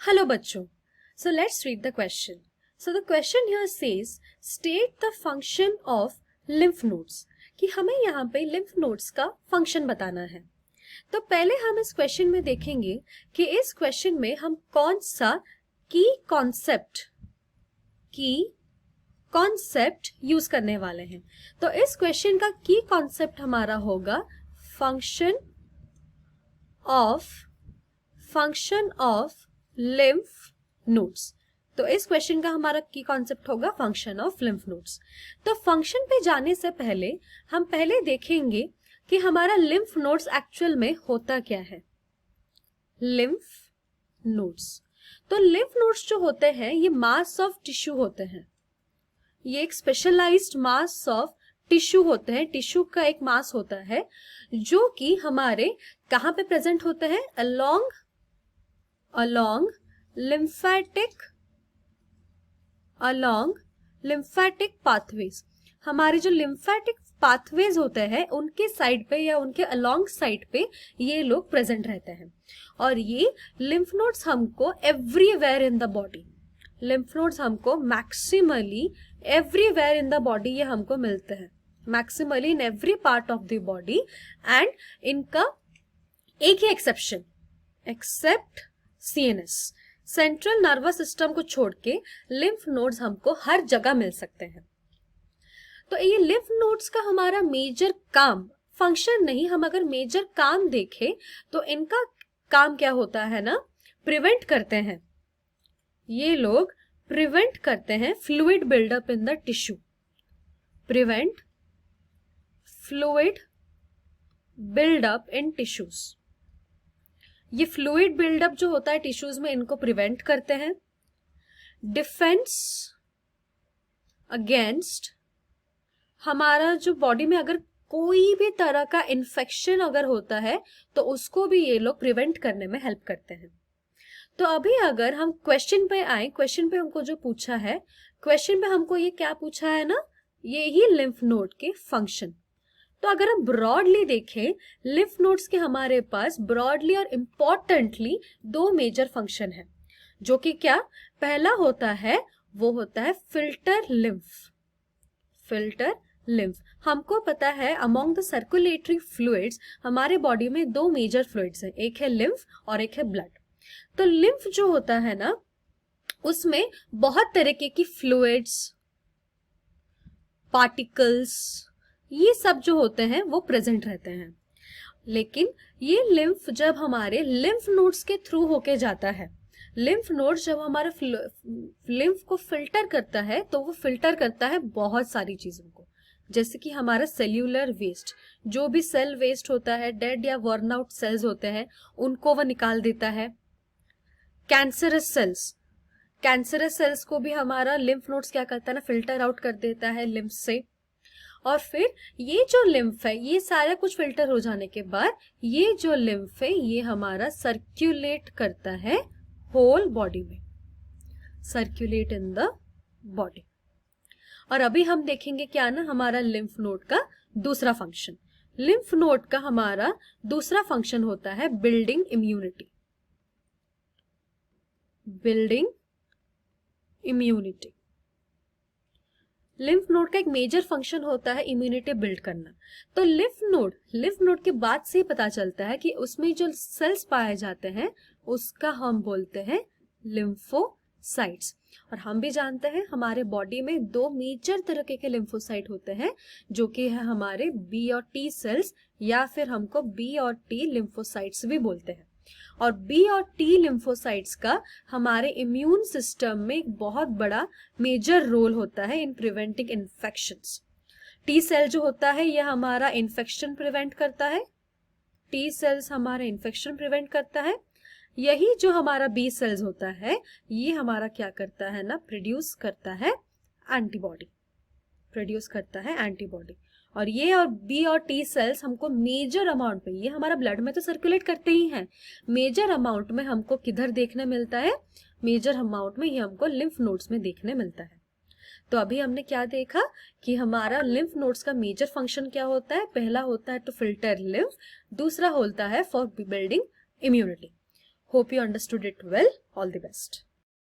Hello बच्चों. So let's read the question. So the question here says state the function of lymph nodes. कि हमें यहाँ पे lymph nodes का function बताना है. तो पहले हम इस क्वेश्चन में देखेंगे कि इस क्वेश्चन में हम कौन सा की कॉन्सेप्ट यूज करने वाले हैं. तो इस क्वेश्चन का की कॉन्सेप्ट हमारा होगा फंक्शन ऑफ लिम्फ नोड्स. तो इस क्वेश्चन का हमारा की कॉन्सेप्ट होगा फंक्शन ऑफ लिम्फ नोड्स. तो फंक्शन पे जाने से पहले हम पहले देखेंगे कि हमारा लिम्फ नोड्स एक्चुअल में होता क्या है. लिम्फ नोड्स, तो लिम्फ नोड्स जो होते हैं ये मास ऑफ टिश्यू होते हैं. ये एक स्पेशलाइज्ड मास ऑफ टिश्यू होते हैं. टिश्यू का एक मास होता है जो कि हमारे कहाँ पे प्रेजेंट होते हैं, along lymphatic pathways. हमारे जो lymphatic pathways होते हैं उनके साइड पे या उनके along साइड पे ये लोग प्रेजेंट रहते हैं. और ये lymph nodes हमको everywhere in the body, lymph nodes हमको maximally everywhere in the body ये हमको मिलते हैं, maximally in every part of the body. and इनका एक ही exception, except CNS, central nervous system को छोड़ के लिम्फ नोड्स हमको हर जगह मिल सकते हैं. तो ये लिम्फ नोड्स का हमारा मेजर काम, फंक्शन नहीं, हम अगर मेजर काम देखें तो इनका काम क्या होता है ना, प्रिवेंट करते हैं. ये लोग प्रिवेंट करते हैं fluid buildup in the tissue, prevent fluid buildup in tissues. ये फ्लूइड बिल्डअप जो होता है टिश्यूज में इनको प्रिवेंट करते हैं. डिफेंस अगेंस्ट, हमारा जो बॉडी में अगर कोई भी तरह का इन्फेक्शन अगर होता है तो उसको भी ये लोग प्रिवेंट करने में हेल्प करते हैं. तो अभी अगर हम क्वेश्चन पे आए, क्वेश्चन पे हमको जो पूछा है, क्वेश्चन पे हमको ये क्या पूछा है ना, ये ही लिम्फ नोड के फंक्शन. तो अगर हम ब्रॉडली देखें लिम्फ नोड्स के हमारे पास ब्रॉडली और इम्पॉर्टेंटली दो मेजर फंक्शन है, जो कि क्या, पहला होता है वो होता है फिल्टर लिम्फ. फिल्टर लिम्फ, हमको पता है अमॉन्ग द सर्कुलेटरी फ्लूइड्स हमारे बॉडी में दो मेजर फ्लूइड्स हैं, एक है लिम्फ और एक है ब्लड. तो लिम्फ जो होता है ना उसमें बहुत तरीके की फ्लूइड्स, पार्टिकल्स, ये सब जो होते हैं वो प्रेजेंट रहते हैं. लेकिन ये लिम्फ जब हमारे लिम्फ नोड्स के थ्रू होके जाता है, लिम्फ नोड जब हमारे लिम्फ को फिल्टर करता है तो वो फिल्टर करता है बहुत सारी चीजों को, जैसे कि हमारा सेल्यूलर वेस्ट, जो भी सेल वेस्ट होता है, डेड या वर्न आउट सेल्स होते हैं उनको वो निकाल देता है. कैंसरस सेल्स को भी हमारा लिम्फ नोड्स क्या करता है ना, फिल्टर आउट कर देता है लिम्फ से. और फिर ये जो लिम्फ है, ये सारा कुछ फिल्टर हो जाने के बाद ये जो लिम्फ है ये हमारा सर्क्यूलेट करता है होल बॉडी में, सर्क्यूलेट इन द बॉडी. और अभी हम देखेंगे क्या ना, हमारा लिम्फ नोड का दूसरा फंक्शन. लिम्फ नोड का हमारा दूसरा फंक्शन होता है building immunity. Building immunity, lymph node का एक मेजर फंक्शन होता है इम्यूनिटी बिल्ड करना. तो लिम्फ नोड के बाद से पता चलता है कि उसमें जो सेल्स पाए जाते हैं उसका हम बोलते हैं लिम्फोसाइट्स. और हम भी जानते हैं हमारे बॉडी में दो मेजर तरीके के लिम्फोसाइट होते हैं, जो कि है हमारे बी और टी सेल्स, या फिर हमको बी और टी लिम्फोसाइट्स भी बोलते हैं. और बी और टी लिम्फोसाइट्स का हमारे इम्यून सिस्टम में एक बहुत बड़ा मेजर रोल होता है in preventing infections. T cell जो होता है ये हमारा इन्फेक्शन प्रिवेंट करता है, टी सेल्स हमारा इन्फेक्शन प्रिवेंट करता है. यही जो हमारा बी सेल्स होता है ये हमारा क्या करता है ना, प्रोड्यूस करता है एंटीबॉडी. और ये और बी और टी सेल्स हमको मेजर अमाउंट में, ये हमारा ब्लड में तो सर्कुलेट करते ही हैं, मेजर अमाउंट में हमको किधर देखने मिलता है, मेजर अमाउंट में ये हमको लिम्फ नोड्स में देखने मिलता है. तो अभी हमने क्या देखा कि हमारा लिम्फ नोड्स का मेजर फंक्शन क्या होता है. पहला होता है टू फिल्टर लिम्फ, दूसरा होता है for building immunity. Hope you understood it well. All the best.